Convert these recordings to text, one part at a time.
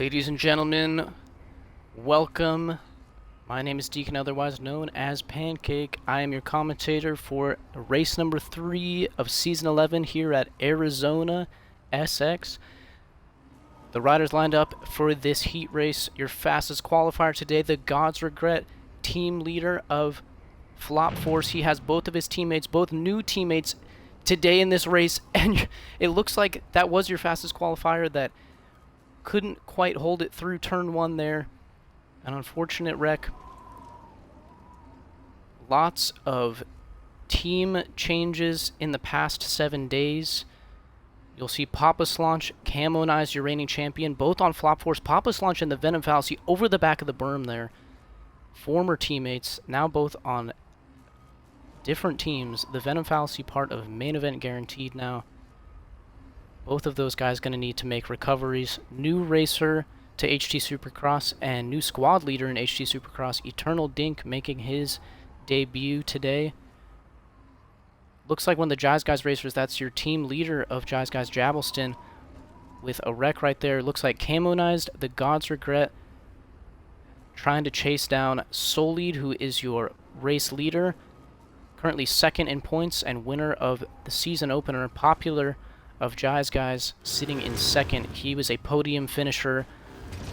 Ladies and gentlemen, welcome. My name is Deacon, otherwise known as Pancake. I am your commentator for race number 3 of Season 11 here at Arizona SX. The riders lined up for this heat race. Your fastest qualifier today, the God's Regret team leader of Flop Force. He has both of his teammates, both new teammates, today in this race, and it looks like that was your fastest qualifier that couldn't quite hold it through turn 1 there. An unfortunate wreck. Lots of team changes in the past 7 days. You'll see Papa Slanch, Camo-Nize, your reigning champion, both on Flop Force. Papa Slanch and the Venom Fallacy over the back of the berm there. Former teammates, now both on different teams. The Venom Fallacy part of Main Event Guaranteed now. Both of those guys going to need to make recoveries. New racer to HT Supercross and new squad leader in HT Supercross, Eternal Dink, making his debut today. Looks like one of the Jazz Guys racers, that's your team leader of Jazz Guys, Jabbleston, with a wreck right there. Looks like Camo-Nized, the God's Regret, trying to chase down Solid, who is your race leader. Currently second in points and winner of the season opener. Popular of Jazz Guys sitting in second. He was a podium finisher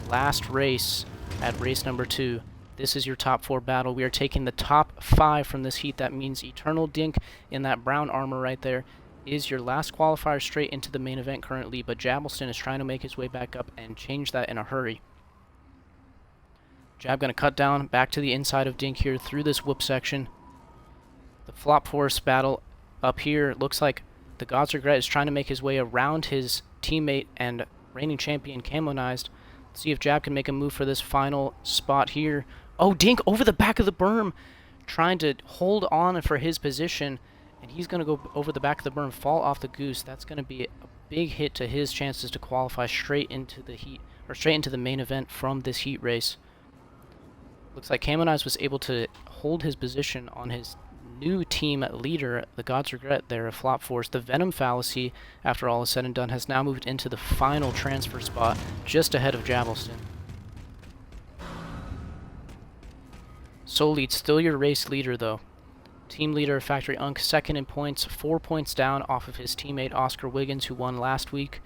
last race at race number 2. This is your top 4 battle. We are taking the top 5 from this heat. That means Eternal Dink in that brown armor right there is your last qualifier straight into the main event currently, but Jabbleston is trying to make his way back up and change that in a hurry. Jab going to cut down back to the inside of Dink here through this whoop section. The Flop Force battle up here. Looks like the God's Regret is trying to make his way around his teammate and reigning champion Camo-Nized. Let's see if Jab can make a move for this final spot here. Oh, Dink over the back of the berm, trying to hold on for his position, and he's going to go over the back of the berm, fall off the goose. That's going to be a big hit to his chances to qualify straight into the heat, or straight into the main event from this heat race. Looks like Camo-Nized was able to hold his position on his new team leader, the God's Regret there of Flop Force. The Venom Fallacy, after all is said and done, has now moved into the final transfer spot just ahead of Jabbleston. Solid, still your race leader though. Team leader Factory Unk, second in points, 4 points down off of his teammate Oscar Wiggins, who won last week.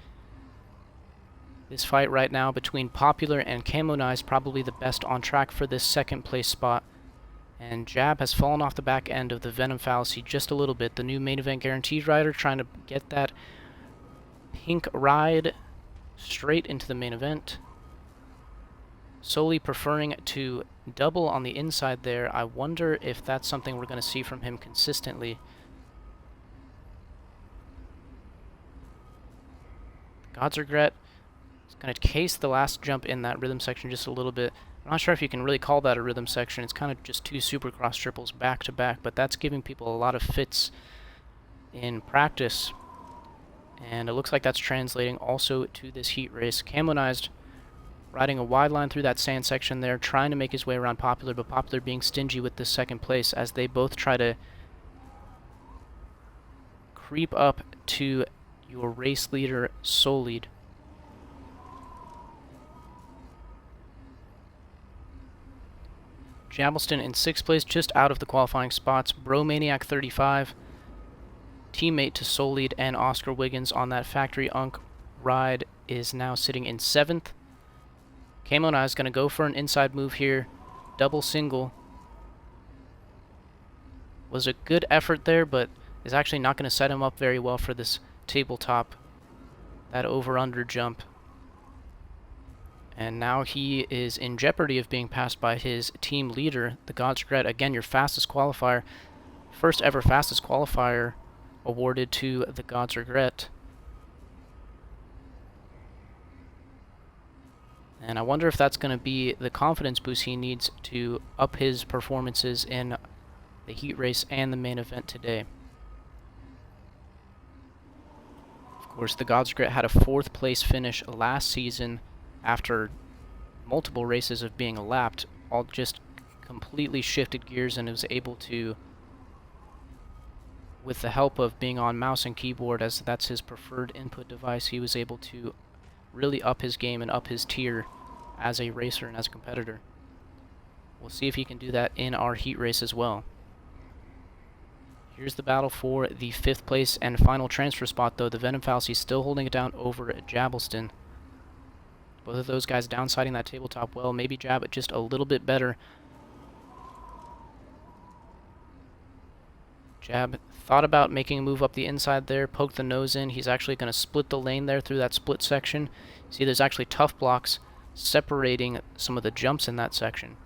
This fight right now between Popular and Camo-Nized, probably the best on track for this second place spot. And Jab has fallen off the back end of the Venom Fallacy just a little bit. The new Main Event Guaranteed rider trying to get that pink ride straight into the main event. Solely preferring to double on the inside there. I wonder if that's something we're going to see from him consistently. God's Regret is going to case the last jump in that rhythm section just a little bit. I'm not sure if you can really call that a rhythm section. It's kind of just 2 Supercross triples back to back, but that's giving people a lot of fits in practice. And it looks like that's translating also to this heat race. Camo-Nized riding a wide line through that sand section there, trying to make his way around Popular, but Popular being stingy with this second place as they both try to creep up to your race leader, Solid. Jabbleston in 6th place, just out of the qualifying spots. Bromaniac 35, teammate to Solid and Oscar Wiggins on that Factory Unk ride, is now sitting in 7th. Camo-Nized is going to go for an inside move here. Double single. Was a good effort there, but is actually not going to set him up very well for this tabletop. That over-under jump. And now he is in jeopardy of being passed by his team leader, the God's Regret. Again, your fastest qualifier. First ever fastest qualifier awarded to the God's Regret. And I wonder if that's going to be the confidence boost he needs to up his performances in the heat race and the main event today. Of course, the God's Regret had a 4th place finish last season after multiple races of being lapped. All just completely shifted gears and was able to, with the help of being on mouse and keyboard, as that's his preferred input device, he was able to really up his game and up his tier as a racer and as a competitor. We'll see if he can do that in our heat race as well. Here's the battle for the 5th place and final transfer spot, though. The Venom Fallacy still holding it down over Jabbleston. Both of those guys downsiding that tabletop well. Maybe Jab just a little bit better. Jab thought about making a move up the inside there, poked the nose in. He's actually going to split the lane there through that split section. See, there's actually tough blocks separating some of the jumps in that section.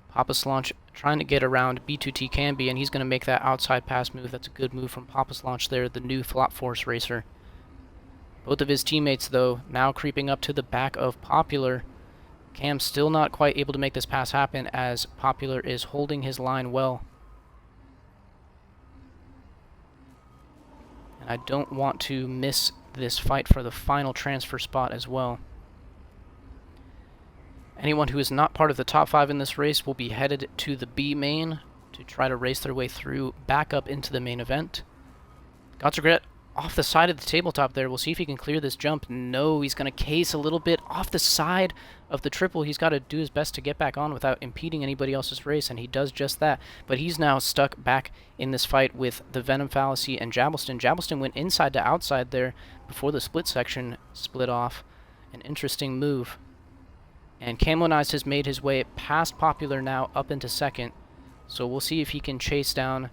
Papa Slaunch trying to get around B2T Canby, and he's going to make that outside pass move. That's a good move from Papa Slaunch there, the new Flop Force racer. Both of his teammates, though, now creeping up to the back of Popular. Cam still not quite able to make this pass happen as Popular is holding his line well. And I don't want to miss this fight for the final transfer spot as well. Anyone who is not part of the top 5 in this race will be headed to the B main to try to race their way through back up into the main event. God's Regret off the side of the tabletop there. We'll see if he can clear this jump. No, he's going to case a little bit off the side of the triple. He's got to do his best to get back on without impeding anybody else's race, and he does just that. But he's now stuck back in this fight with the Venom Fallacy and Jabbleston. Jabbleston went inside to outside there before the split section split off. An interesting move. And Camonized has made his way past Popular now up into 2nd. So we'll see if he can chase down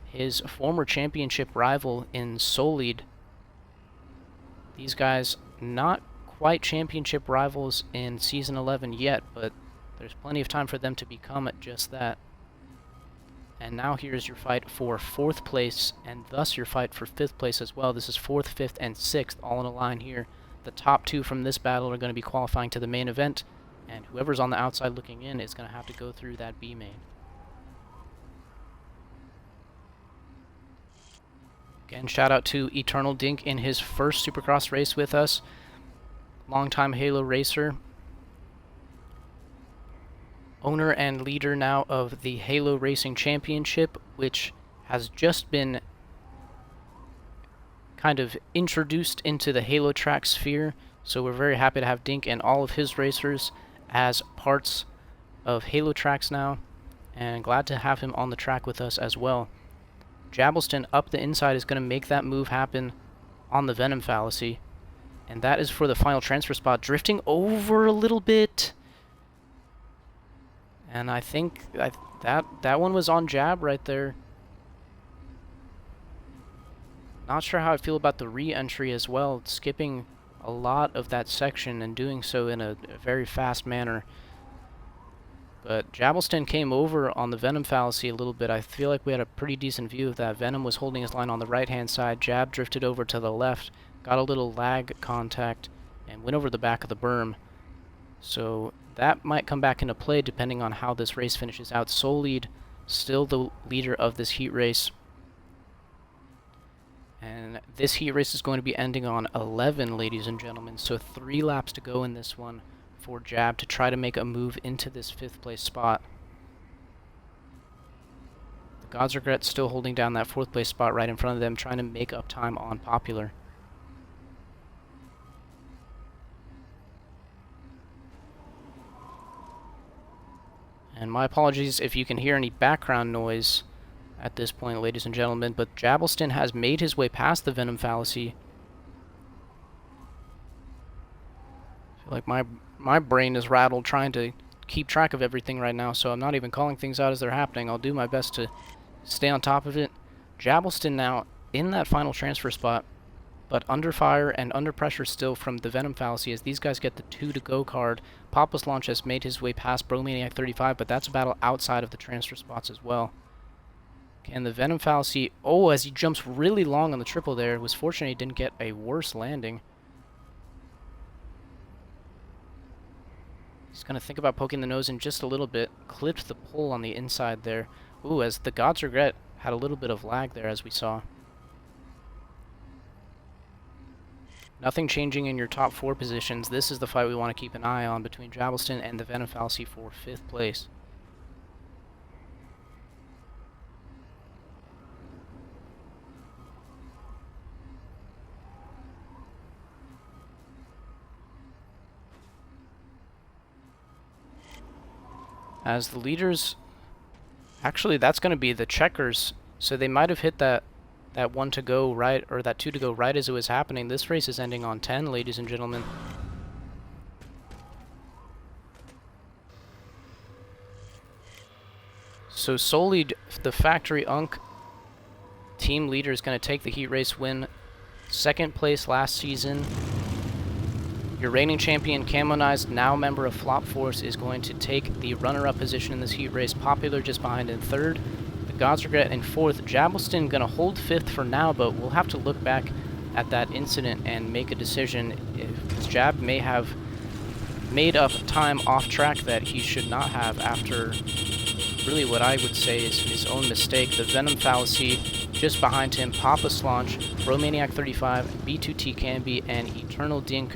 his former championship rival in Solid. These guys not quite championship rivals in Season 11 yet, but there's plenty of time for them to become just that. And now here's your fight for 4th place, and thus your fight for 5th place as well. This is 4th, 5th, and 6th all in a line here. The top 2 from this battle are going to be qualifying to the main event, and whoever's on the outside looking in is going to have to go through that B main. Again, shout out to Eternal Dink in his first Supercross race with us. Longtime Halo racer. Owner and leader now of the Halo Racing Championship, which has just been kind of introduced into the HaloTracks sphere. So we're very happy to have Dink and all of his racers as parts of HaloTracks now, and glad to have him on the track with us as well. Jabbleston up the inside is going to make that move happen on the Venom Fallacy, and that is for the final transfer spot. Drifting over a little bit, and I think that one was on Jab right there. Not sure how I feel about the re-entry as well, skipping a lot of that section and doing so in a very fast manner. But Jabbleston came over on the Venom Fallacy a little bit. I feel like we had a pretty decent view of that. Venom was holding his line on the right-hand side. Jab drifted over to the left, got a little lag contact, and went over the back of the berm. So that might come back into play depending on how this race finishes out. Solid still the leader of this heat race. And this heat race is going to be ending on 11, ladies and gentlemen. So 3 laps to go in this one for Jab to try to make a move into this 5th place spot. The God's Regret still holding down that 4th place spot right in front of them, trying to make up time on Popular. And my apologies if you can hear any background noise at this point, ladies and gentlemen, but Jabbleston has made his way past the Venom Fallacy. I feel like my brain is rattled trying to keep track of everything right now, so I'm not even calling things out as they're happening. I'll do my best to stay on top of it. Jabbleston now in that final transfer spot, but under fire and under pressure still from the Venom Fallacy as these guys get the 2 to go card. Papa's Launch has made his way past Bromaniac 35, but that's a battle outside of the transfer spots as well. And the Venom Fallacy, oh, as he jumps really long on the triple there, was fortunate he didn't get a worse landing. He's going to think about poking the nose in just a little bit. Clipped the pole on the inside there. Ooh, as the God's Regret had a little bit of lag there, as we saw. Nothing changing in your top 4 positions. This is the fight we want to keep an eye on between Jabbleston and the Venom Fallacy for 5th place. as the leaders... Actually, that's going to be the checkers. So they might have hit that one to go right, or that two to go right as it was happening. This race is ending on 10, ladies and gentlemen. So solely the Factory Unk team leader is going to take the heat race win. Second place last season. Your reigning champion, Camonized, now member of Flop Force, is going to take the runner-up position in this heat race. Popular just behind in third. The God's Regret in fourth. Jabbleston going to hold fifth for now, but we'll have to look back at that incident and make a decision. If Jab may have made up time off track that he should not have after really what I would say is his own mistake. The Venom Fallacy just behind him. Papa Slaunch, Bromaniac 35, B2T Canby, and Eternal Dink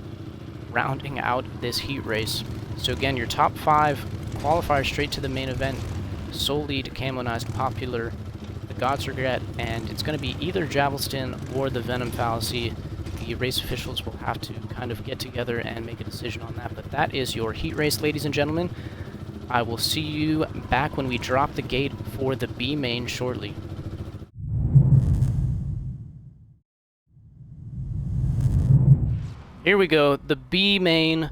rounding out this heat race. So again, your top 5 qualifiers straight to the main event. Soul Lead, Camonized, Popular, the God's Regret, and it's going to be either Jabbleston or the Venom Fallacy. The race officials will have to kind of get together and make a decision on that. But that is your heat race, ladies and gentlemen. I will see you back when we drop the gate for the B main shortly. Here we go, the B main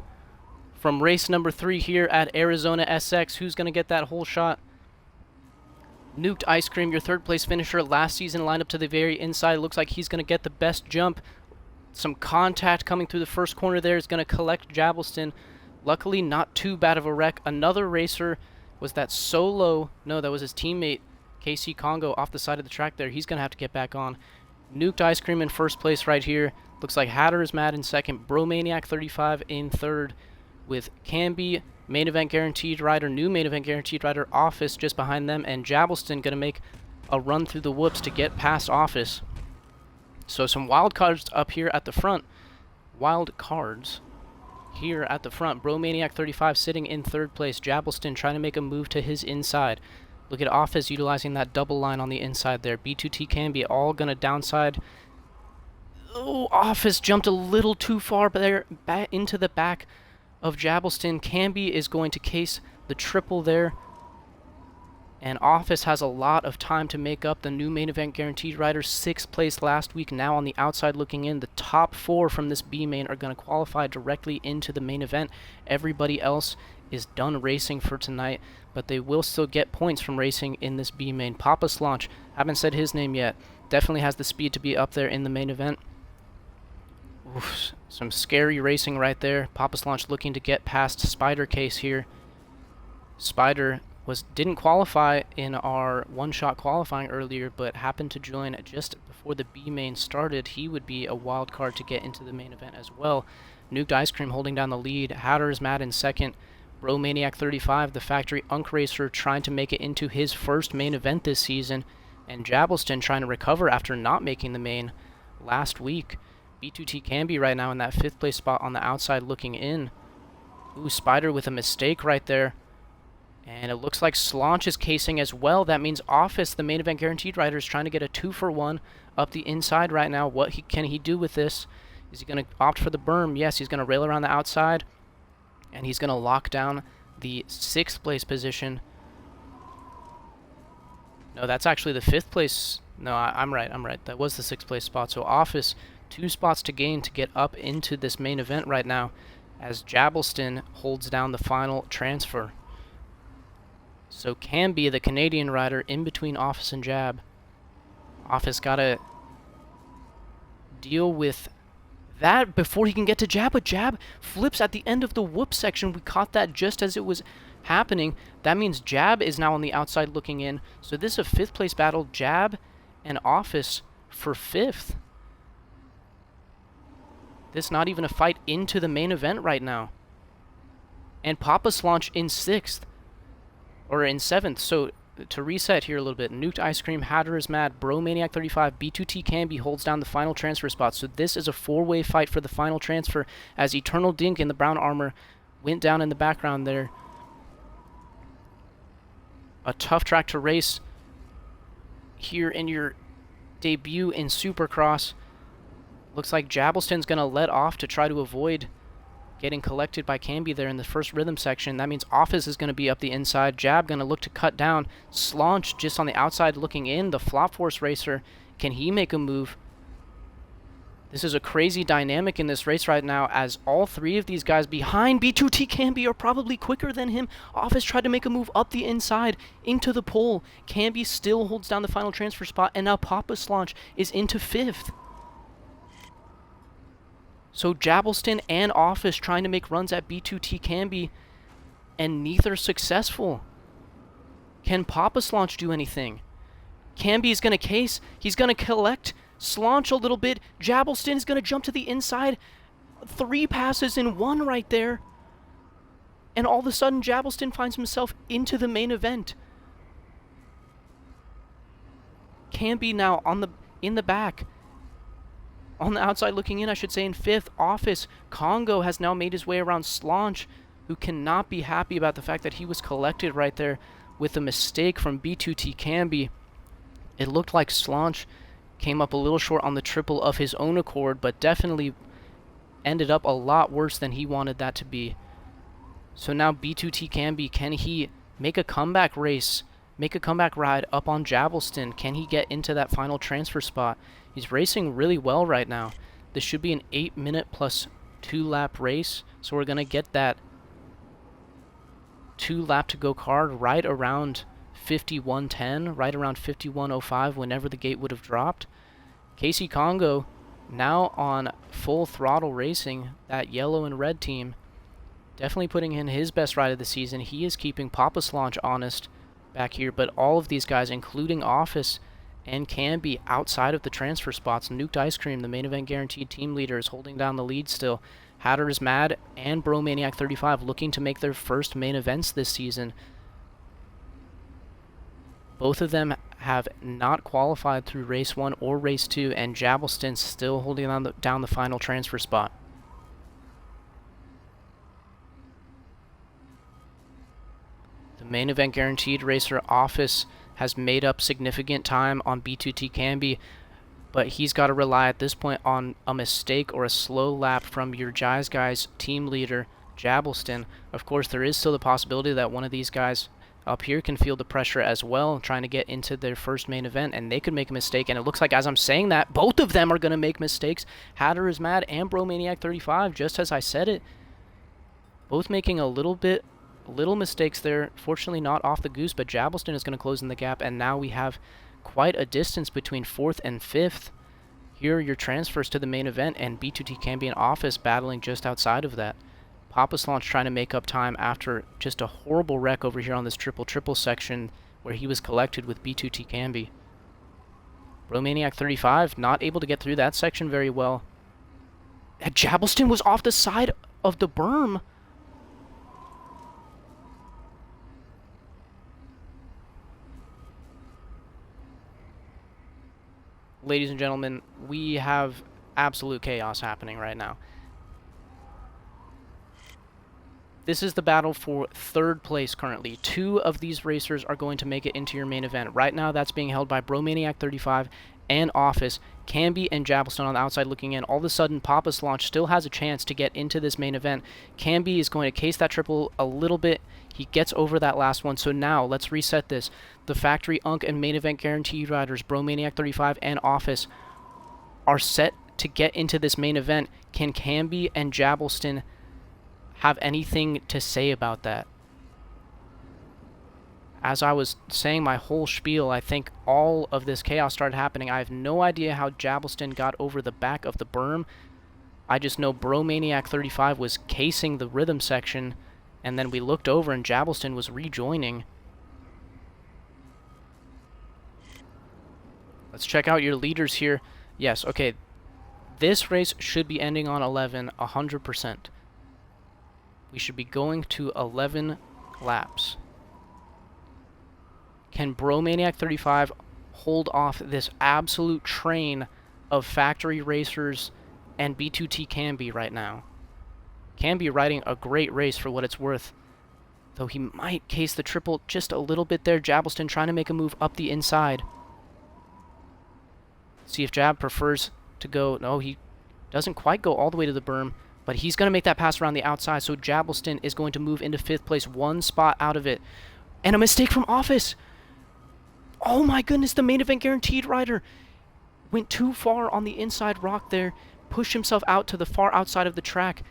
from race number 3 here at Arizona SX. Who's going to get that whole shot? Nuked Ice Cream, your third place finisher last season, lined up to the very inside. Looks like he's going to get the best jump. Some contact coming through the first corner there is going to collect Jabbleston. Luckily, not too bad of a wreck. Another racer was that Solo. No, that was his teammate, KC Congo, off the side of the track there. He's going to have to get back on. Nuked Ice Cream in first place right here. Looks like Hatter is mad in second. Bromaniac 35 in third, with Canby, main event guaranteed rider, new main event guaranteed rider, Office just behind them, and Jabbleston going to make a run through the whoops to get past Office. So some wild cards up here at the front. Wild cards here at the front. Bromaniac 35 sitting in third place. Jabbleston trying to make a move to his inside. Look at Office utilizing that double line on the inside there. B2T Canby all going to downside. Oh, Office jumped a little too far there, into the back of Jabbleston. Canby is going to case the triple there. And Office has a lot of time to make up. The new main event guaranteed rider, 6th place last week, now on the outside looking in. The top 4 from this B main are going to qualify directly into the main event. Everybody else is done racing for tonight, but they will still get points from racing in this B main. Papa Slaunch, haven't said his name yet, definitely has the speed to be up there in the main event. Oof, some scary racing right there. Papa Slaunch looking to get past Spider Case here. Spider didn't qualify in our one-shot qualifying earlier, but happened to join just before the B main started. He would be a wild card to get into the main event as well. Nuked Ice Cream holding down the lead. Hatter is mad in second. Bromaniac 35, the Factory Unk Racer, trying to make it into his first main event this season. And Jabbleston trying to recover after not making the main last week. B2T Canby right now in that 5th place spot on the outside looking in. Ooh, Spider with a mistake right there. And it looks like Slaunch is casing as well. That means Office, the main event guaranteed rider, is trying to get a 2-for-1 up the inside right now. What can he do with this? Is he going to opt for the berm? Yes, he's going to rail around the outside. And he's going to lock down the 6th place position. No, that's actually the 5th place. No, I'm right. That was the 6th place spot. So Office, 2 spots to gain to get up into this main event right now, as Jabbleston holds down the final transfer. So Canby, the Canadian rider, in between Office and Jab. Office got to deal with that before he can get to Jab, but Jab flips at the end of the whoop section. We caught that just as it was happening. That means Jab is now on the outside looking in. So this is a 5th place battle, Jab and Office for 5th. This is not even a fight into the main event right now. And Papa Slaunch in 6th. Or in 7th, so to reset here a little bit, Nuked Ice Cream, Hatter is mad, Bromaniac 35, B2T Canby holds down the final transfer spot. So this is a 4-way fight for the final transfer, as Eternal Dink in the brown armor went down in the background there. A tough track to race here in your debut in Supercross. Looks like Jabbleston's going to let off to try to avoid getting collected by Camby there in the first rhythm section. That means Office is going to be up the inside. Jab going to look to cut down. Slaunch just on the outside looking in. The Flop Force racer, can he make a move? This is a crazy dynamic in this race right now, as all three of these guys behind B2T Camby are probably quicker than him. Office tried to make a move up the inside into the pole. Camby still holds down the final transfer spot, and now Papa Slaunch is into 5th. So Jabbleston and Office trying to make runs at B2T Camby, and neither successful. Can Papa Slaunch do anything? Camby's going to case. He's going to collect Slaunch a little bit. Jabbleston is going to jump to the inside. 3 passes in 1 right there. And all of a sudden, Jabbleston finds himself into the main event. Camby now in the back. On the outside looking in, I should say, in 5th. Office. Congo has now made his way around Slaunch, who cannot be happy about the fact that he was collected right there with a mistake from B2T Camby. It looked like Slaunch came up a little short on the triple of his own accord, but definitely ended up a lot worse than he wanted that to be. So now B2T Camby, can he make a comeback race, make a comeback ride up on Jabbleston? Can he get into that final transfer spot? He's racing really well right now. This should be an 8-minute plus 2-lap race, so we're going to get that 2-lap to go card right around 51:10, right around 51:05, whenever the gate would have dropped. Casey Congo now on full throttle racing, that yellow and red team, definitely putting in his best ride of the season. He is keeping Papa Slaunch honest back here, but all of these guys, including Office and Camby, outside of the transfer spots. Nuked Ice Cream, the main event guaranteed team leader, is holding down the lead still. Hatter is Mad and Bromaniac 35 looking to make their first main events this season. Both of them have not qualified through race 1 or race 2, and Jabbleston still holding down the final transfer spot. The main event guaranteed racer Office has made up significant time on B2T Camby, but he's got to rely at this point on a mistake or a slow lap from your Jazz Guys team leader, Jabbleston. Of course, there is still the possibility that one of these guys up here can feel the pressure as well, trying to get into their first main event, and they could make a mistake. And it looks like, as I'm saying that, both of them are going to make mistakes. Hatter is Mad and Bromaniac 35, just as I said it. Both making little mistakes there. Fortunately not off the goose, but Jabbleston is going to close in the gap, and now we have quite a distance between 4th and 5th. Here are your transfers to the main event, and B2T Camby and Office battling just outside of that. Papa Slaunch trying to make up time after just a horrible wreck over here on this triple section where he was collected with B2T Camby. Bromaniac 35 not able to get through that section very well. Jabbleston was off the side of the berm. Ladies and gentlemen, we have absolute chaos happening right now. This is the battle for 3rd place currently. 2 of these racers are going to make it into your main event. Right now, that's being held by Bromaniac 35 and Office. Camby and Jabbleston on the outside looking in. All of a sudden, Papa Slaunch still has a chance to get into this main event. Camby is going to case that triple a little bit. He gets over that last one. So now, let's reset this. The Factory, Unk, and main event guaranteed riders, Bromaniac 35 and Office, are set to get into this main event. Can Camby and Jabbleston have anything to say about that? As I was saying my whole spiel, I think all of this chaos started happening. I have no idea how Jabbleston got over the back of the berm. I just know Bromaniac 35 was casing the rhythm section, and then we looked over and Jabbleston was rejoining. Let's check out your leaders here. Yes, okay. This race should be ending on 11, 100%. We should be going to 11 laps. Can Bromaniac 35 hold off this absolute train of factory racers and B2T Camby right now? Camby riding a great race for what it's worth, though he might case the triple just a little bit there. Jabbleston trying to make a move up the inside. See if Jab prefers to go. No, he doesn't quite go all the way to the berm. But he's going to make that pass around the outside, so Jabelston is going to move into 5th place, 1 spot out of it. And a mistake from Office. Oh my goodness, the main event guaranteed rider went too far on the inside rock there, pushed himself out to the far outside of the track,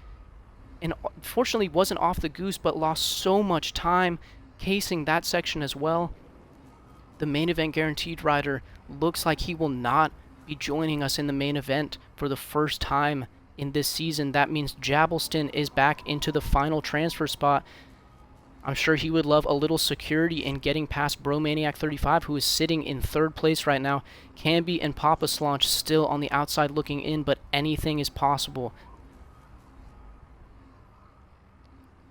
and unfortunately wasn't off the goose, but lost so much time casing that section as well. The main event guaranteed rider looks like he will not be joining us in the main event for the first time in this season. That means Jabelston is back into the final transfer spot. I'm sure he would love a little security in getting past Bromaniac 35, who is sitting in 3rd place right now. Canby and Papa Slaunch still on the outside looking in, but anything is possible.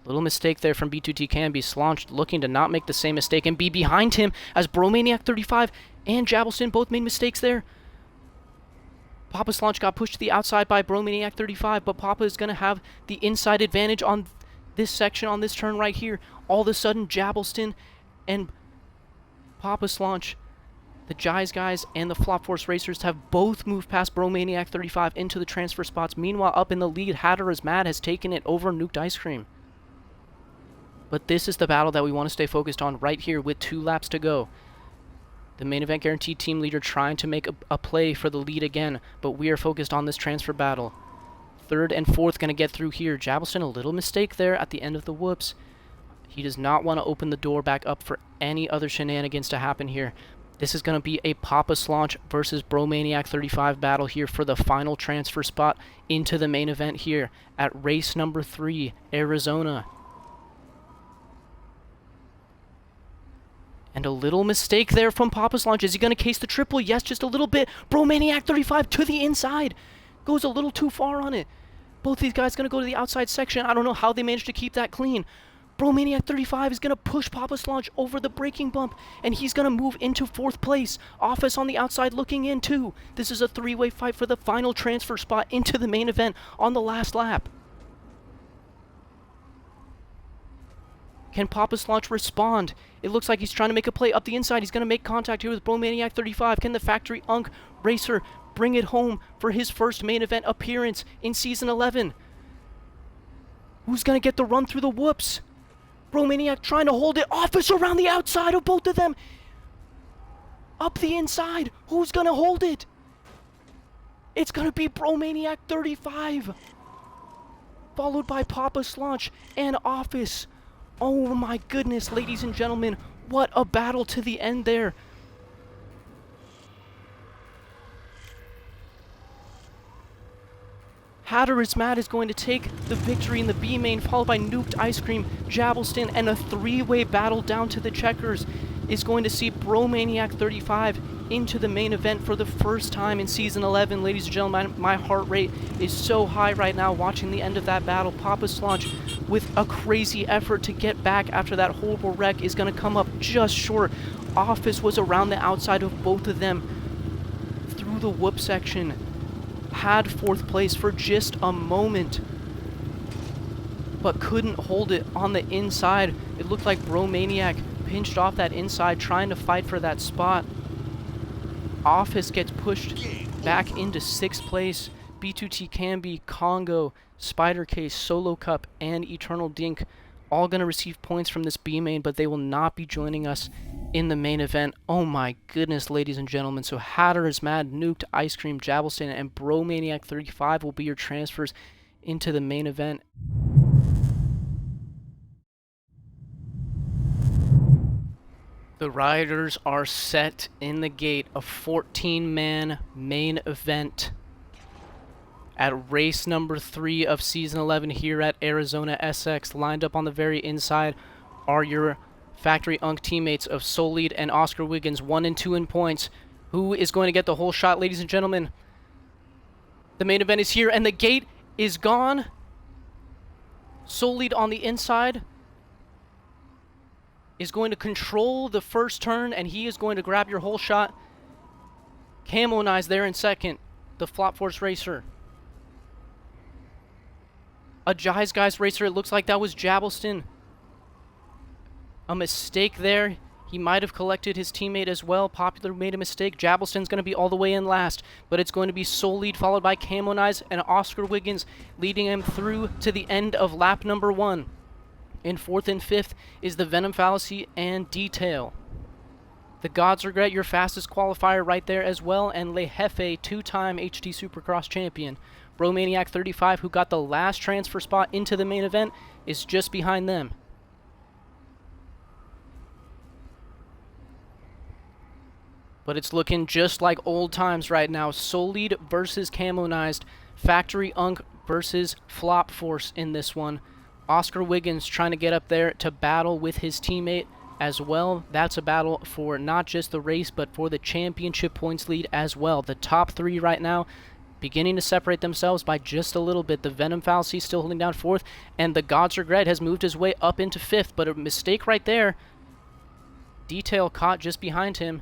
Little mistake there from B2T Canby. Slaunch looking to not make the same mistake and be behind him as Bromaniac 35 and Jabelston both made mistakes there. Papa Slaunch got pushed to the outside by Bromaniac 35, but Papa is going to have the inside advantage on this section, on this turn right here. All of a sudden, Jabelston and Papa Slaunch, the Jize guys and the Flop Force Racers, have both moved past Bromaniac 35 into the transfer spots. Meanwhile, up in the lead, Hatter is Mad has taken it over Nuked Ice Cream. But this is the battle that we want to stay focused on right here with 2 laps to go. The main event guaranteed team leader trying to make a play for the lead again, but we are focused on this transfer battle. 3rd and 4th going to get through here. Jabelston, a little mistake there at the end of the whoops. He does not want to open the door back up for any other shenanigans to happen here. This is going to be a Papa Slaunch versus Bromaniac 35 battle here for the final transfer spot into the main event here at race number 3, Arizona. And a little mistake there from Papa Slaunch. Is he going to case the triple? Yes, just a little bit. Bromaniac 35 to the inside. Goes a little too far on it. Both these guys going to go to the outside section. I don't know how they managed to keep that clean. Bromaniac 35 is going to push Papa Slaunch over the braking bump, and he's going to move into 4th place. Office on the outside looking in too. This is a 3-way fight for the final transfer spot into the main event on the last lap. Can Papa Slaunch respond? It looks like he's trying to make a play up the inside. He's going to make contact here with Bromaniac 35. Can the Factory Unk Racer bring it home for his first main event appearance in Season 11? Who's going to get the run through the whoops? Bromaniac trying to hold it. Office around the outside of both of them. Up the inside. Who's going to hold it? It's going to be Bromaniac 35. Followed by Papa Slaunch and Office. Oh my goodness, ladies and gentlemen, what a battle to the end there. Hatter is Mad is going to take the victory in the B main, followed by Nuked Ice Cream, Jabelston, and a 3-way battle down to the checkers is going to see Bromaniac 35 into the main event for the first time in Season 11. Ladies and gentlemen, my heart rate is so high right now watching the end of that battle. Papa Slaunch, with a crazy effort to get back after that horrible wreck, is going to come up just short. Office was around the outside of both of them through the whoop section. Had 4th place for just a moment, but couldn't hold it on the inside. It looked like Bromaniac pinched off that inside trying to fight for that spot. Office gets pushed back into 6th place. B2T Canby, Congo, Spider Case, Solo Cup, and Eternal Dink all going to receive points from this B main, but they will not be joining us in the main event. Oh my goodness, ladies and gentlemen. So Hatter is Mad, Nuked, Ice Cream, Jabelston, and Bromaniac 35 will be your transfers into the main event. The riders are set in the gate. A 14-man main event at race number 3 of Season 11 here at Arizona SX. Lined up on the very inside are your Factory Unk teammates of Solid and Oscar Wiggins, 1 and 2 in points. Who is going to get the whole shot, ladies and gentlemen? The main event is here, and the gate is gone. Solid on the inside is going to control the first turn, and he is going to grab your whole shot. Camo Knives there in second, the Flop Force Racer. A Jize Racer, it looks like that was Jabelston. A mistake there. He might have collected his teammate as well. Popular made a mistake. Jabelston's going to be all the way in last, but it's going to be Solid followed by Camonize and Oscar Wiggins, leading him through to the end of lap number 1. In 4th and 5th is the Venom Fallacy and Detail. The God's Regret, your fastest qualifier right there as well, and Le Jefe, 2-time HT Supercross champion. Bromaniac 35, who got the last transfer spot into the main event, is just behind them. But it's looking just like old times right now. Solid versus Camonized. Factory Unk versus Flop Force in this one. Oscar Wiggins trying to get up there to battle with his teammate as well. That's a battle for not just the race, but for the championship points lead as well. The top 3 right now beginning to separate themselves by just a little bit. The Venom Fallacy still holding down 4th, and the God's Regret has moved his way up into 5th, but a mistake right there. Detail caught just behind him.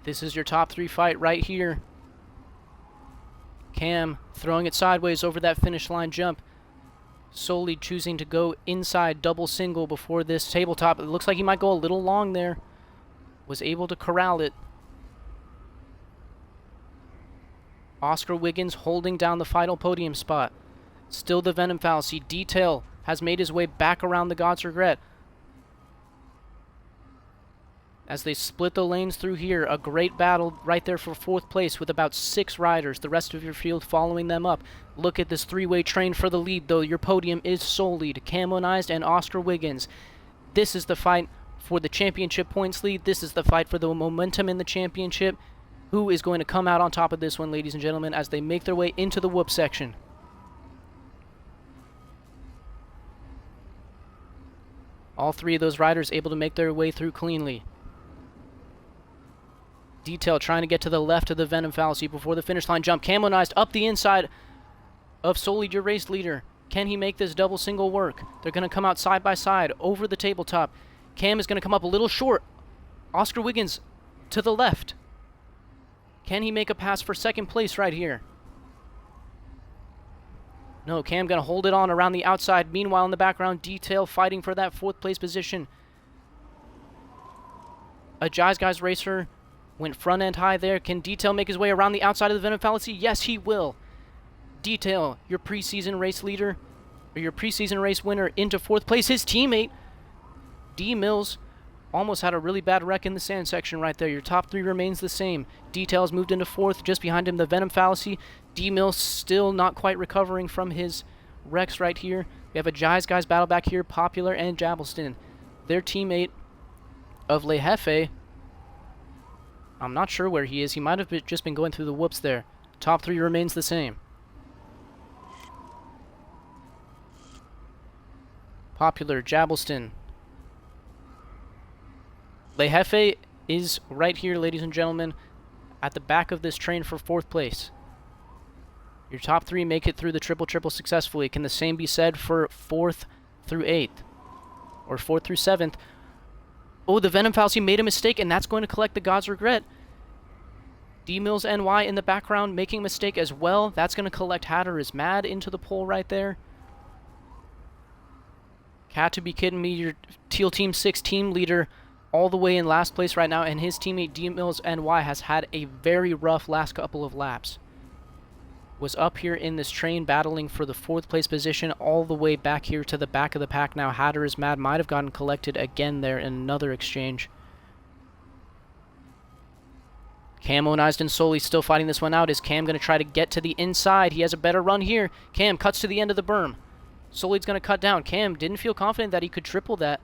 This is your top 3 fight right here. Cam throwing it sideways over that finish line jump. Solely choosing to go inside double single before this tabletop. It looks like he might go a little long there. Was able to corral it. Oscar Wiggins holding down the final podium spot. Still the Venom Fallacy. Detail has made his way back around the God's Regret. As they split the lanes through here, a great battle right there for 4th place with about 6 riders, the rest of your field following them up. Look at this 3-way train for the lead, though. Your podium is Solid, Camonized, and Oscar Wiggins. This is the fight for the championship points lead. This is the fight for the momentum in the championship. Who is going to come out on top of this one, ladies and gentlemen, as they make their way into the whoop section? All 3 of those riders able to make their way through cleanly. Detail trying to get to the left of the Venom Fallacy before the finish line jump. Camonized up the inside of Solid, your race leader. Can he make this double single work? They're going to come out side by side over the tabletop. Cam is going to come up a little short. Oscar Wiggins to the left. Can he make a pass for 2nd place right here? No, Cam going to hold it on around the outside. Meanwhile, in the background, Detail fighting for that 4th place position. A Jive Guys racer went front end high there. Can Detail make his way around the outside of the Venom Fallacy? Yes, he will. Detail, your preseason race leader, or your preseason race winner, into 4th place. His teammate, D Mills, almost had a really bad wreck in the sand section right there. Your top 3 remains the same. Detail's moved into 4th. Just behind him, the Venom Fallacy. D Mills still not quite recovering from his wrecks right here. We have a Jive Guys battle back here, Popular and Jabelston. Their teammate of Le Jefe, I'm not sure where he is. He might have just been going through the whoops there. Top 3 remains the same. Popular, Jabelston. Le Jefe is right here, ladies and gentlemen, at the back of this train for 4th place. Your top 3 make it through the triple successfully. Can the same be said for 4th through 8th? Or 4th through 7th? Oh, the Venom Fallacy made a mistake, and that's going to collect the God's Regret. D-Mills NY in the background making a mistake as well. That's going to collect Hatter is Mad into the pole right there. Cat to be kidding me, your Teal Team 6 team leader all the way in last place right now, and his teammate D-Mills NY has had a very rough last couple of laps. Was up here in this train battling for the 4th place position all the way back here to the back of the pack now. Hatter is Mad might have gotten collected again there in another exchange. Camonized and Solely still fighting this one out. Is Cam going to try to get to the inside? He has a better run here. Cam cuts to the end of the berm. Solly's going to cut down. Cam didn't feel confident that he could triple that.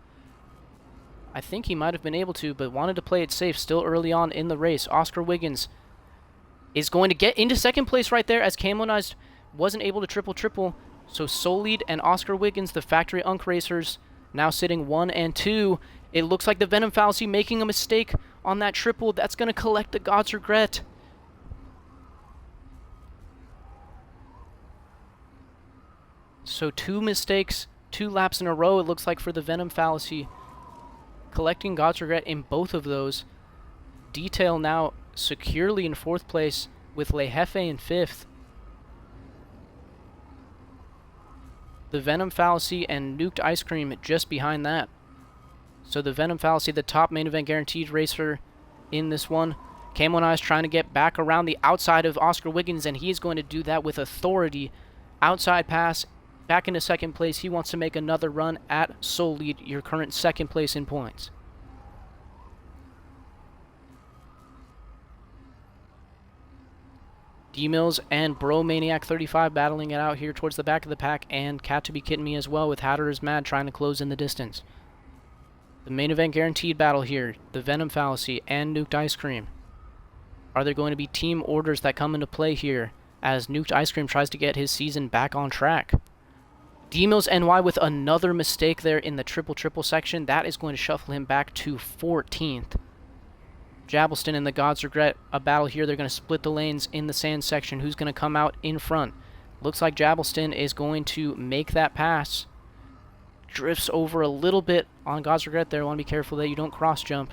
I think he might have been able to, but wanted to play it safe still early on in the race. Oscar Wiggins is going to get into 2nd place right there as Camonized wasn't able to triple. So Solid and Oscar Wiggins, the Factory Unk racers, now sitting 1 and 2. It looks like the Venom Fallacy making a mistake on that triple. That's going to collect the God's Regret. So 2 mistakes, 2 laps in a row, it looks like, for the Venom Fallacy. Collecting God's Regret in both of those. Detail now securely in 4th place with Le Jefe in 5th. The Venom Fallacy and Nuked Ice Cream just behind that. So the Venom Fallacy, the top main event guaranteed racer in this one. Camo Eyes trying to get back around the outside of Oscar Wiggins, and he's going to do that with authority. Outside pass, back into second place. He wants to make another run at Soul Lead, your current second place in points. D-Mills and Bro Maniac 35 battling it out here towards the back of the pack, and Cat to be Kidding Me as well, with Hatter is Mad trying to close in the distance. The main event guaranteed battle here, the Venom Fallacy and Nuked Ice Cream. Are there going to be team orders that come into play here as Nuked Ice Cream tries to get his season back on track? D-Mills NY with another mistake there in the triple section. That is going to shuffle him back to 14th. Jabbleston and the Gods Regret a battle here. They're going to split the lanes in the sand section. Who's going to come out in front? Looks like Jabbleston is going to make that pass. Drifts over a little bit on Gods Regret there. Want to be careful that you don't cross jump.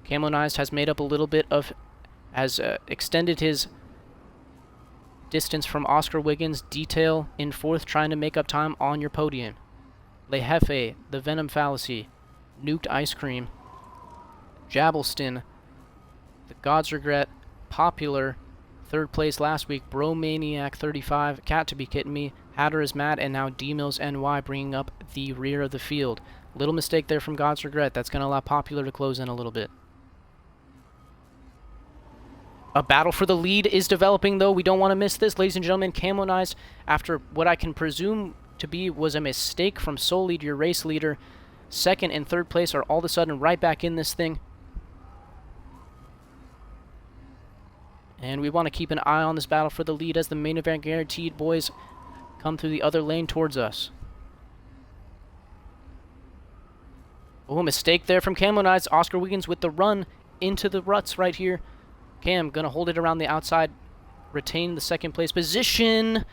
Camonized has made up a little bit of, has extended his distance from Oscar Wiggins. Detail in 4th, trying to make up time on your podium. Le Jefe, the Venom Fallacy, Nuked Ice Cream, Jabbleston, the Gods Regret, Popular, 3rd place last week, Bro Maniac 35, Cat to be Kidding Me, Hatter is Mad, and now D-Mills NY bringing up the rear of the field. Little mistake there from Gods Regret. That's going to allow Popular to close in a little bit. A battle for the lead is developing, though. We don't want to miss this. Ladies and gentlemen, Camonized, after what I can presume to be was a mistake from Soul Lead, your race leader, 2nd and 3rd place are all of a sudden right back in this thing. And we want to keep an eye on this battle for the lead as the main event guaranteed boys come through the other lane towards us. Oh, mistake there from Camonized. Oscar Wiggins with the run into the ruts right here. Cam going to hold it around the outside, retain the 2nd place position.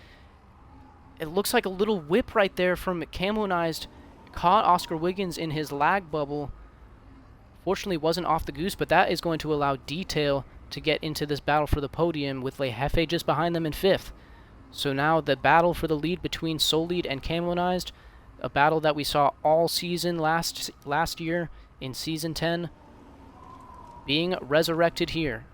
It looks like a little whip right there from Camonized. Caught Oscar Wiggins in his lag bubble. Fortunately, wasn't off the goose, but that is going to allow Detail to get into this battle for the podium with Le Jefe just behind them in 5th. So now the battle for the lead between Soul Lead and Camonized, a battle that we saw all season last year in Season 10, being resurrected here.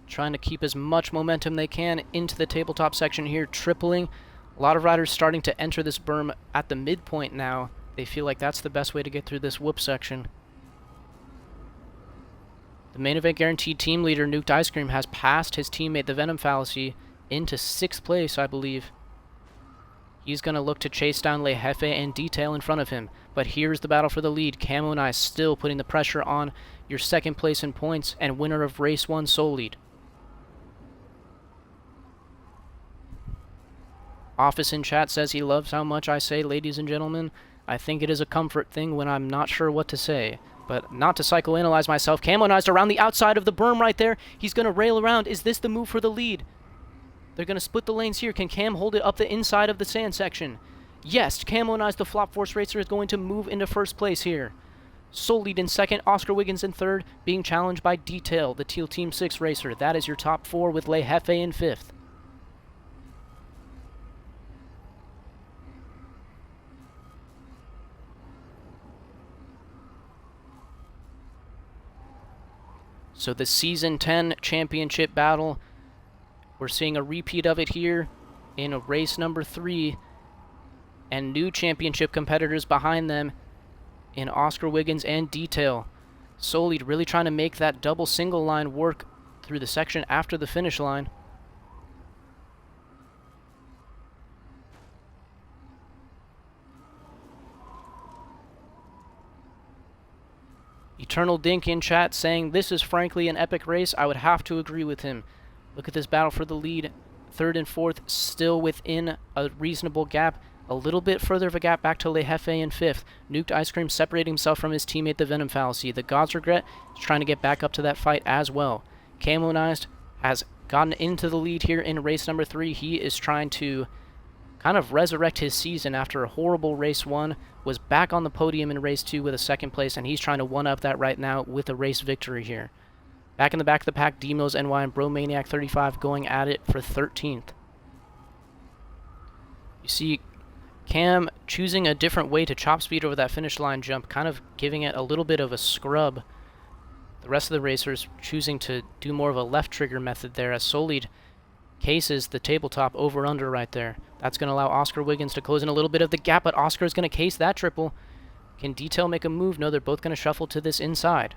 Trying to keep as much momentum they can into the tabletop section here, tripling. A lot of riders starting to enter this berm at the midpoint now. They feel like that's the best way to get through this whoop section. The main event guaranteed team leader, Nuked Ice Cream, has passed his teammate, the Venom Fallacy, into 6th place, I believe. He's going to look to chase down Le Jefe and Detail in front of him. But here's the battle for the lead. Camo and I still putting the pressure on your 2nd place in points and winner of Race 1 Soul Lead. Office in chat says he loves how much I say, ladies and gentlemen. I think it is a comfort thing when I'm not sure what to say. But not to psychoanalyze myself. Camonized around the outside of the berm right there. He's going to rail around. Is this the move for the lead? They're going to split the lanes here. Can Cam hold it up the inside of the sand section? Yes, Camonized, the Flop Force Racer, is going to move into 1st place here. Soul Lead in 2nd, Oscar Wiggins in 3rd, being challenged by Detail, the Teal Team 6 racer. That is your top 4 with Le Jefe in 5th. So the Season 10 championship battle, we're seeing a repeat of it here in race number 3, and new championship competitors behind them in Oscar Wiggins and Detail. Soul Lead really trying to make that double single line work through the section after the finish line. Eternal Dink in chat saying, this is frankly an epic race. I would have to agree with him. Look at this battle for the lead. 3rd and 4th still within a reasonable gap. A little bit further of a gap back to Le Jefe in 5th. Nuked Ice Cream separating himself from his teammate, the Venom Fallacy. The Gods Regret is trying to get back up to that fight as well. Camonized has gotten into the lead here in race number 3. He is trying to kind of resurrect his season after a horrible race 1, was back on the podium in race 2 with a 2nd place, and he's trying to one-up that right now with a race victory here. Back in the back of the pack, D-Mills NY and Bromaniac 35 going at it for 13th. You see Cam choosing a different way to chop speed over that finish line jump, kind of giving it a little bit of a scrub. The rest of the racers choosing to do more of a left trigger method there, as Solid cases the tabletop over-under right there. That's going to allow Oscar Wiggins to close in a little bit of the gap, but Oscar is going to case that triple. Can Detail make a move? No, they're both going to shuffle to this inside.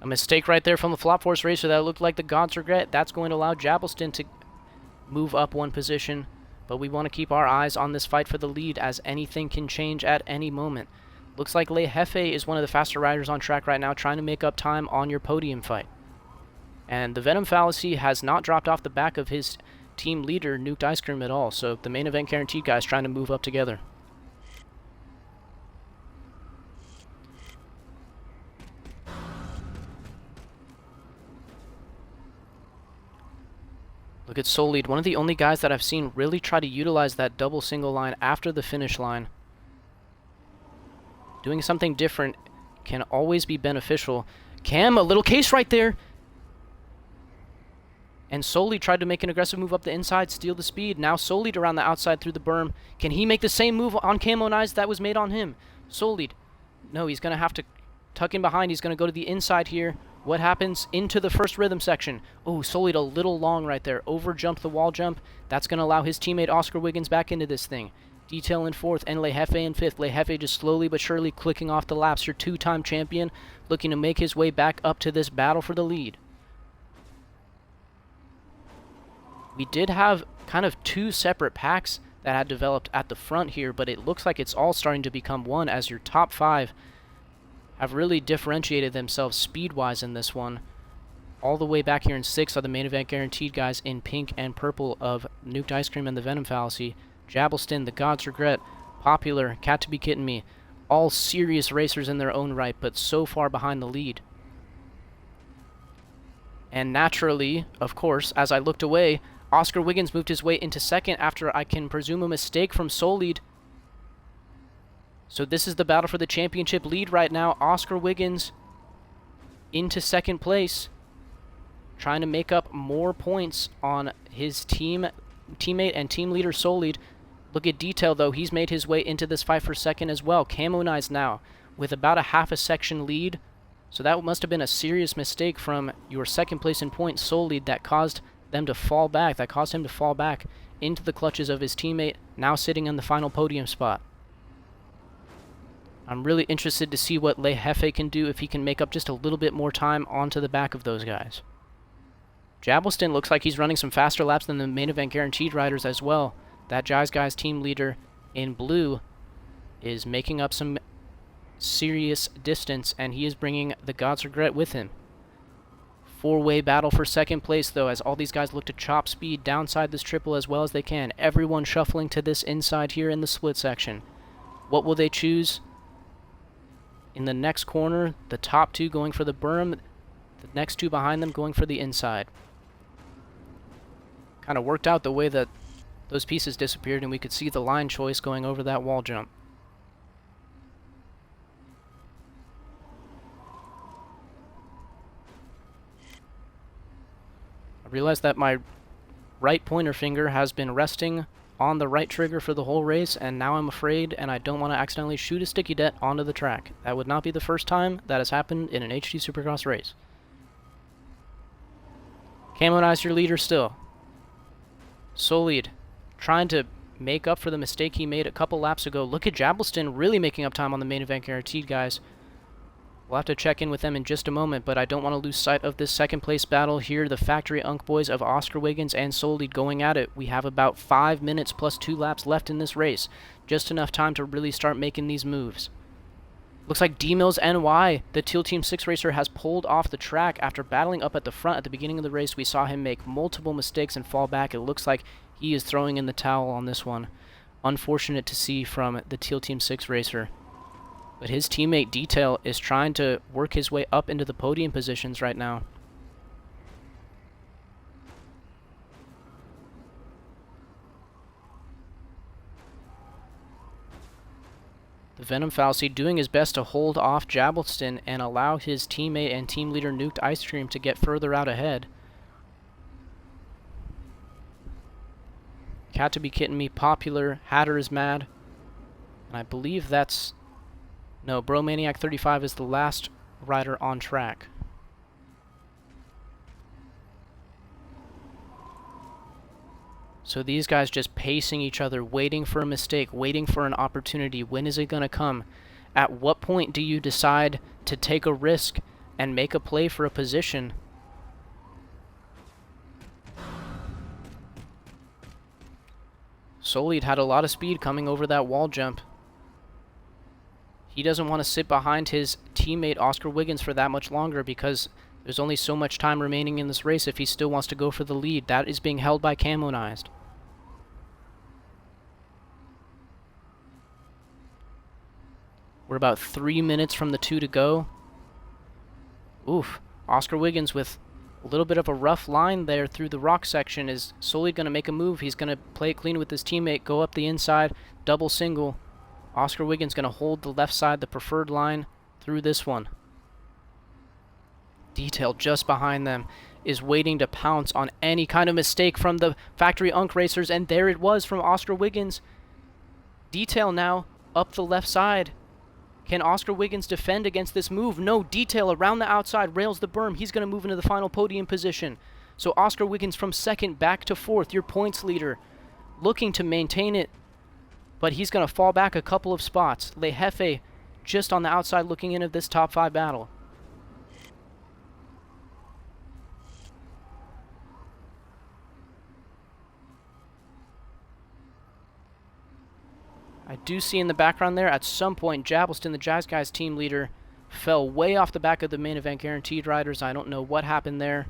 A mistake right there from the Flop Force racer that looked like the God's Regret. That's going to allow Jabbleston to move up 1 position. But we want to keep our eyes on this fight for the lead, as anything can change at any moment. Looks like Le Jefe is one of the faster riders on track right now, trying to make up time on your podium fight. And the Venom Fallacy has not dropped off the back of his team leader, Nuked Ice Cream, at all. So the main event guaranteed guys trying to move up together. Look at Solid, one of the only guys that I've seen really try to utilize that double single line after the finish line. Doing something different can always be beneficial. Cam, a little case right there. And Solid tried to make an aggressive move up the inside, steal the speed. Now Solid around the outside through the berm. Can he make the same move on Camo Knives that was made on him? Solid. No, he's going to have to tuck in behind. He's going to go to the inside here. What happens into the first rhythm section? Oh, Solid a little long right there. Over jumped the wall jump. That's going to allow his teammate Oscar Wiggins back into this thing. Detail in 4th and Le Jefe in 5th. Le Jefe just slowly but surely clicking off the laps. Your 2-time champion looking to make his way back up to this battle for the lead. We did have kind of 2 separate packs that had developed at the front here, but it looks like it's all starting to become one, as your top 5 have really differentiated themselves speed-wise in this one. All the way back here in 6th are the main event guaranteed guys in pink and purple of Nuked Ice Cream and the Venom Fallacy. Jabbleston, the God's Regret, Popular, Cat to Be Kidding Me. All serious racers in their own right, but so far behind the lead. And naturally, of course, as I looked away, Oscar Wiggins moved his way into 2nd after, I can presume, a mistake from Solid. So this is the battle for the championship lead right now. Oscar Wiggins into 2nd place, trying to make up more points on his teammate and team leader Solid. Look at Detail, though. He's made his way into this fight for 2nd as well. Camo Knives now with about a half a section lead. So that must have been a serious mistake from your 2nd place in points, Solid, that caused them to fall back. That caused him to fall back into the clutches of his teammate, now sitting in the final podium spot. I'm really interested to see what Le Jefe can do if he can make up just a little bit more time onto the back of those guys. Jabbleston looks like he's running some faster laps than the main event guaranteed riders as well. That Jai's Guys team leader in blue is making up some serious distance, and he is bringing the God's Regret with him. 4-way battle for 2nd place, though, as all these guys look to chop speed downside this triple as well as they can. Everyone shuffling to this inside here in the split section. What will they choose? In the next corner, the top 2 going for the berm, the next 2 behind them going for the inside. Kind of worked out the way that those pieces disappeared, and we could see the line choice going over that wall jump. I realized that my right pointer finger has been resting on the right trigger for the whole race, and now I'm afraid, and I don't want to accidentally shoot a sticky det onto the track. That would not be the first time that has happened in an HD Supercross race. Camo Knives your leader still. Solid trying to make up for the mistake he made a couple laps ago. Look at Jabbleston really making up time on the main event guaranteed guys. We'll have to check in with them in just a moment, but I don't want to lose sight of this 2nd place battle here. The Factory Unk Boys of Oscar Wiggins and Solid going at it. We have about 5 minutes plus 2 laps left in this race. Just enough time to really start making these moves. Looks like D-Mills NY, the Teal Team 6 racer, has pulled off the track after battling up at the front at the beginning of the race. We saw him make multiple mistakes and fall back. It looks like he is throwing in the towel on this one. Unfortunate to see from the Teal Team 6 racer. But his teammate Detail is trying to work his way up into the podium positions right now. The Venom Falsey doing his best to hold off Jabbleston and allow his teammate and team leader Nuked Ice Cream to get further out ahead. Cat to be kidding me, Popular, Hatter is mad. And I believe that's... No, Bromaniac 35 is the last rider on track. So these guys just pacing each other, waiting for a mistake, waiting for an opportunity. When is it going to come? At what point do you decide to take a risk and make a play for a position? Solid had a lot of speed coming over that wall jump. He doesn't want to sit behind his teammate Oscar Wiggins for that much longer because there's only so much time remaining in this race if he still wants to go for the lead. That is being held by Camonized. We're about 3 minutes from the 2 to go. Oof. Oscar Wiggins with a little bit of a rough line there through the rock section is solely going to make a move. He's going to play it clean with his teammate, go up the inside, double single. Oscar Wiggins going to hold the left side, the preferred line through this one. Detail just behind them is waiting to pounce on any kind of mistake from the Factory Unk racers, and there it was from Oscar Wiggins. Detail now up the left side. Can Oscar Wiggins defend against this move? No. Detail around the outside, rails the berm. He's going to move into the final podium position. So Oscar Wiggins from second back to fourth, your points leader, looking to maintain it, but he's going to fall back a couple of spots. Le Jefe just on the outside looking into this top 5 battle. I do see in the background there, at some point, Jabbleston, the Jazz Guys team leader, fell way off the back of the main event guaranteed riders. I don't know what happened there.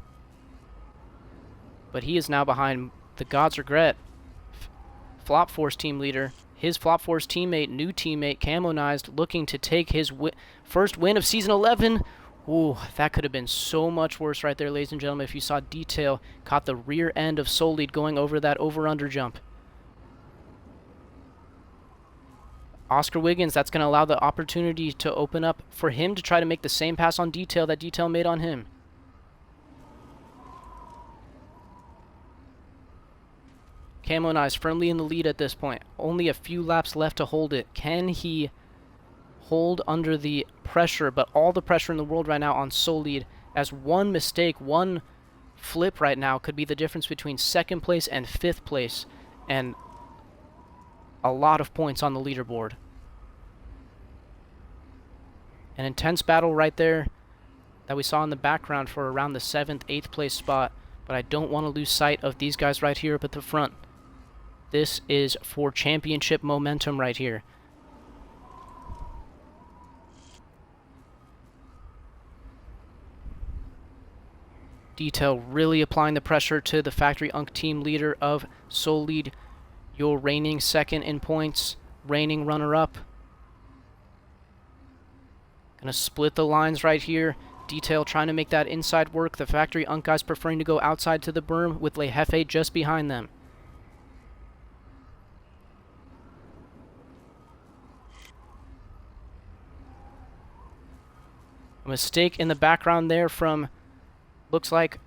But he is now behind the God's Regret Flop Force team leader. His Flop Force teammate, new teammate, Camonized, looking to take his first win of Season 11. Ooh, that could have been so much worse right there, ladies and gentlemen, if you saw Detail caught the rear end of Solid going over that over-under jump. Oscar Wiggins, that's going to allow the opportunity to open up for him to try to make the same pass on Detail that Detail made on him. Camonized firmly in the lead at this point. Only a few laps left to hold it. Can he hold under the pressure, but all the pressure in the world right now on Solid, as one mistake, one flip right now could be the difference between second place and fifth place, and a lot of points on the leaderboard. An intense battle right there that we saw in the background for around the 7th, 8th place spot, but I don't want to lose sight of these guys right here up at the front. This is for championship momentum right here. Detail really applying the pressure to the Factory Unk team leader of Solid, your reigning second in points, reigning runner-up. Gonna split the lines right here. Detail trying to make that inside work. The Factory Unk guys preferring to go outside to the berm with Le Jefe just behind them. A mistake in the background there from, looks like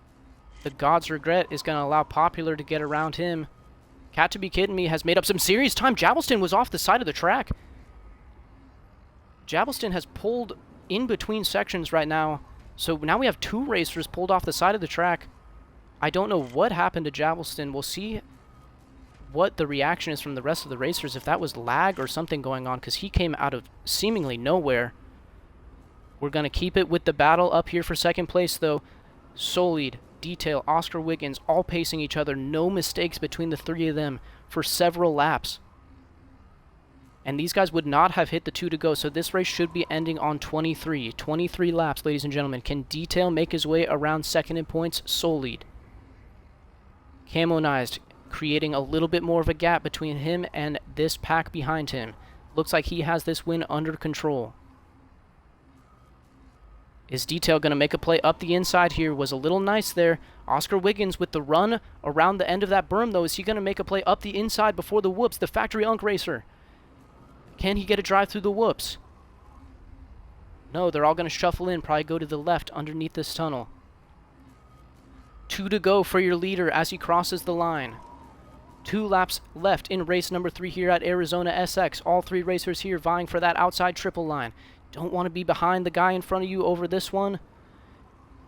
the God's Regret is going to allow Popular to get around him. Cat to be kidding me has made up some serious time. Jabbleston was off the side of the track. Jabbleston has pulled in between sections right now. So now we have 2 racers pulled off the side of the track. I don't know what happened to Jabbleston. We'll see what the reaction is from the rest of the racers, if that was lag or something going on, because he came out of seemingly nowhere. We're going to keep it with the battle up here for second place, though. Solid, Detail, Oscar Wiggins, all pacing each other. No mistakes between the 3 of them for several laps. And these guys would not have hit the 2 to go, so this race should be ending on 23. 23 laps, ladies and gentlemen. Can Detail make his way around second in points? Solid. Camonized creating a little bit more of a gap between him and this pack behind him. Looks like he has this win under control. Is Detail going to make a play up the inside here? Was a little nice there. Oscar Wiggins with the run around the end of that berm, though. Is he going to make a play up the inside before the whoops? The Factory Unk Racer. Can he get a drive through the whoops? No, they're all going to shuffle in, probably go to the left underneath this tunnel. 2 to go for your leader as he crosses the line. 2 laps left in race number 3 here at Arizona SX. All 3 racers here vying for that outside triple line. Don't want to be behind the guy in front of you over this one.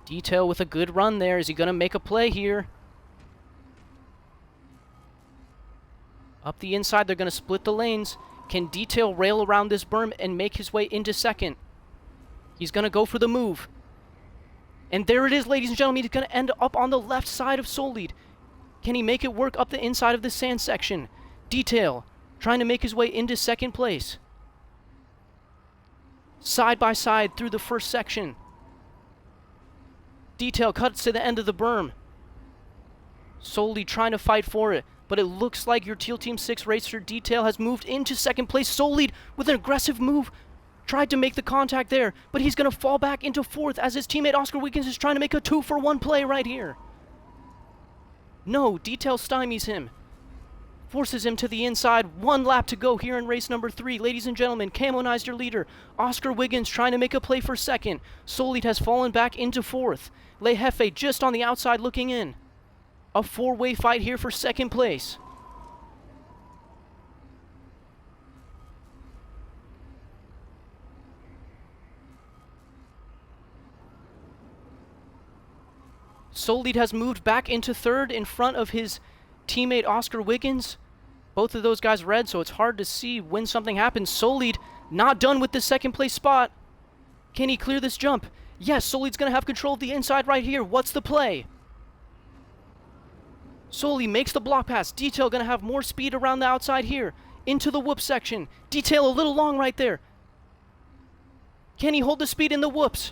Detail with a good run there. Is he going to make a play here? Up the inside, they're going to split the lanes. Can Detail rail around this berm and make his way into second? He's going to go for the move. And there it is, ladies and gentlemen. He's going to end up on the left side of Solid. Can he make it work up the inside of the sand section? Detail trying to make his way into second place. Side by side through the first section. Detail cuts to the end of the berm. Solid trying to fight for it, but it looks like your Teal Team 6 racer Detail has moved into second place. Solid with an aggressive move. Tried to make the contact there, but he's going to fall back into fourth as his teammate Oscar Wiggins is trying to make a 2-for-1 play right here. No, Detail stymies him. Forces him to the inside. 1 lap to go here in race number 3. Ladies and gentlemen, Camo your leader. Oscar Wiggins trying to make a play for second. Solid has fallen back into fourth. Le Jefe just on the outside looking in. A 4-way fight here for second place. Solid has moved back into third in front of his teammate Oscar Wiggins. Both of those guys red, so it's hard to see when something happens. Solid not done with the second place spot. Can he clear this jump? Yes, Solid's going to have control of the inside right here. What's the play? Solid makes the block pass. Detail going to have more speed around the outside here. Into the whoop section. Detail a little long right there. Can he hold the speed in the whoops?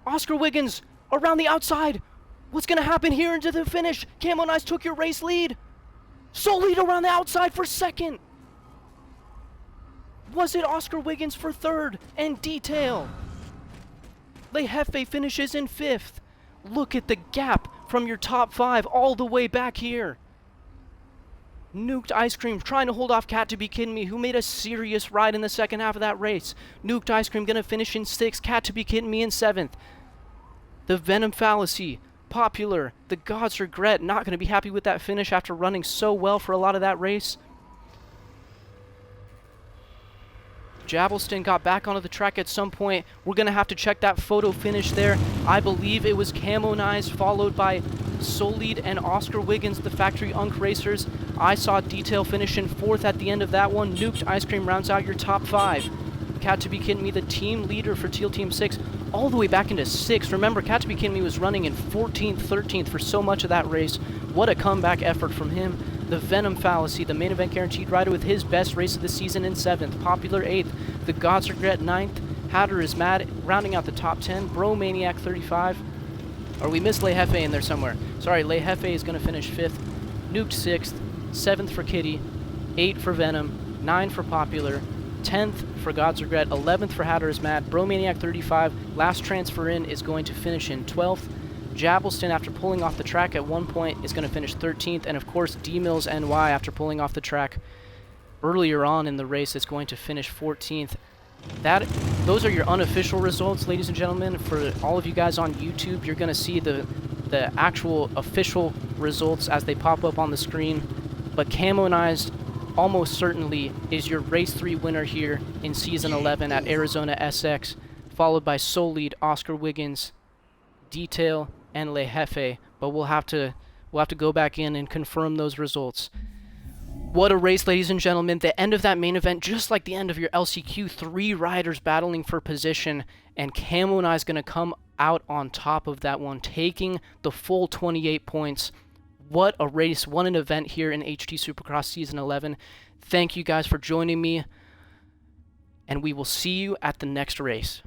Oscar Wiggins around the outside. What's going to happen here into the finish? Camo Nice took your race lead. Solid around the outside for second. Was it Oscar Wiggins for third? And Detail. Le Jefe finishes in fifth. Look at the gap from your top 5 all the way back here. Nuked Ice Cream trying to hold off Cat to Be Kidding Me, who made a serious ride in the second half of that race. Nuked Ice Cream going to finish in 6th. Cat to Be Kidding Me in 7th. The Venom Fallacy, Popular, the God's Regret, not going to be happy with that finish after running so well for a lot of that race. Javelston got back onto the track at some point. We're going to have to check that photo finish there. I believe it was Camo Nice followed by Solid and Oscar Wiggins, the Factory Unk Racers. I saw Detail finish in 4th at the end of that one. Nuked Ice Cream rounds out your top 5. Cat to Be Kidding Me, the team leader for Teal Team 6, all the way back into 6th. Remember, Cat to Be Kidding Me was running in 14th, 13th for so much of that race. What a comeback effort from him. The Venom Fallacy, the main event guaranteed rider with his best race of the season in 7th. Popular 8th. The God's Regret 9th. Hatter is Mad rounding out the top 10. Bro Maniac 35. Or we missed Le Jefe in there somewhere. Sorry, Le Jefe is going to finish 5th. Nuked 6th. 7th for Kitty. 8 for Venom. 9 for Popular. 10th for God's Regret, 11th for Hatter is Mad, Bromaniac 35, last transfer in is going to finish in 12th. Javelston, after pulling off the track at one point, is going to finish 13th, and of course D-Mills NY, after pulling off the track earlier on in the race, is going to finish 14th. Those are your unofficial results, ladies and gentlemen. For all of you guys on YouTube, you're going to see the actual official results as they pop up on the screen, but Camo-nized almost certainly is your Race 3 winner here in Season 11 at Arizona SX, followed by Solid, Oscar Wiggins, Detail, and Le Jefe. But we'll have to go back in and confirm those results. What a race, ladies and gentlemen. The end of that main event, just like the end of your LCQ, 3 riders battling for position, and Camo Nice going to come out on top of that one, taking the full 28 points. What a race, what an event here in HT Supercross Season 11. Thank you guys for joining me, and we will see you at the next race.